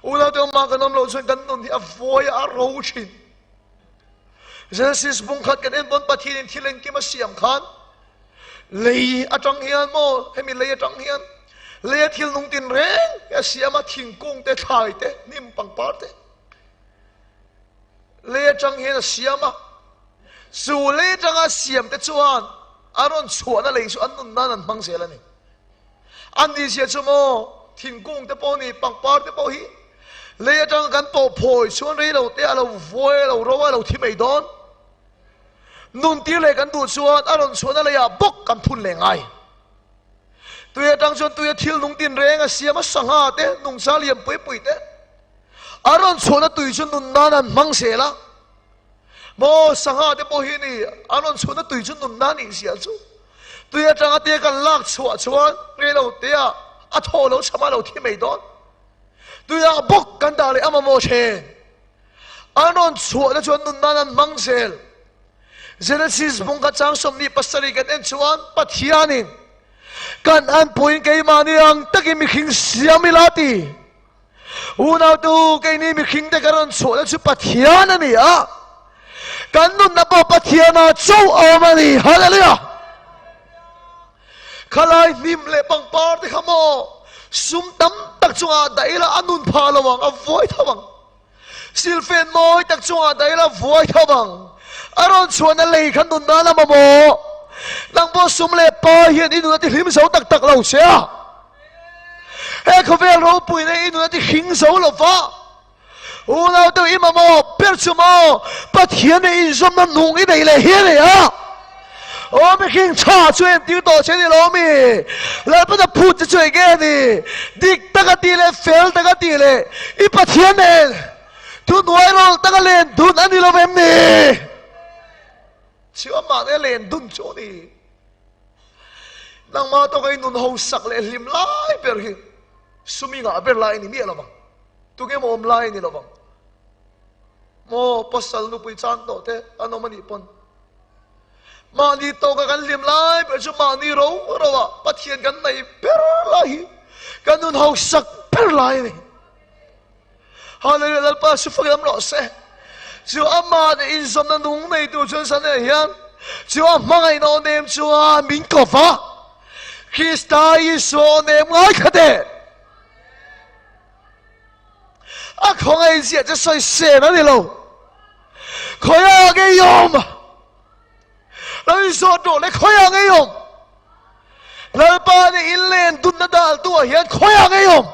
Una te ma kan lo chuan kan nun hi a voi a ro thin Genesis bung khat kan en bon pathin thilen ki ma siam khan lei atang hian mo hemi lei atang hian lei thil nung tin reng ya siama thing kung te thai te nim pang par te lei atang hian siama su lei tanga siam te chuan aron chuan a lei su an nun nan an mang sel ani an di sia chumo thing kung te po ni pang par te po hi lei atang kan po phoi chuan rei lo te alo voi lo ro lo thi mai don nun ti le kan du chuan aron chuan ala ya bok kan phun le ngai tuya tang chuan tuya thil nung tin reng a siam a sanga te nung sa liam pui pui te aron chuan a tui chuan nun nan an mang se la mo sanga te po hi ni aron chuan a tui chuan nun nan ni sia chu tuya tang a te kan lak chua chuan re lo te a tho lo chama lo thi mai don tuya bok kan da le ama mo che aron chuan a chuan nun nan an mang sel Genesis bung ka chang som ni pasari kan en chuan pathianin kan an puin kay mani ang taki mi khing siamilati unaw tu kay ni mi khing te karon chuan chu pathiana ni a kan nun na po pathiana chau awmani hallelujah khalai nim le pang par te khamo sum tam tak chunga daila anun phalawang a voi thawang silfen moi tak chunga daila voi thawang aron chuan a lei khan nun na lama mo nang bo sum le pa hian inu na ti hlim so tak tak lo sia he khovel ro pui ne inu na ti hing so lo fa unaw to ima mo per chu mo pathian ne in som na nung i nei le hi ne a o mi king cha chuan ti to che ni lo mi la pa da phut che chue ge ni dik ta ka ti le fel ta ka ti le I pathian ne tu nuai ro ta ka len dun ani lo vem ni siwa ma ne len dun cho ni nang ma to kai nun ho sak le lim lai per hi sumi nga per lai ni mi la bang tu ke mo om lai ni la bang mo pasal nu pui chan to te ano mani pon ma ni to ka kan lim lai per chu ma ni ro ro wa pathian kan nei per lai kan nun ho sak per lai ni hallelujah pa su fa lo se Chúa amma de in som na nung nei tu chuan san ne hian Chúa mangai no nem Chúa min ko fa Krista Isu nem ngai khate a khong ai zia che soi se na ni lo khoya ge yom lo so do le khoya ge yom lo pa de in len dun na dal tu hian khoya ge yom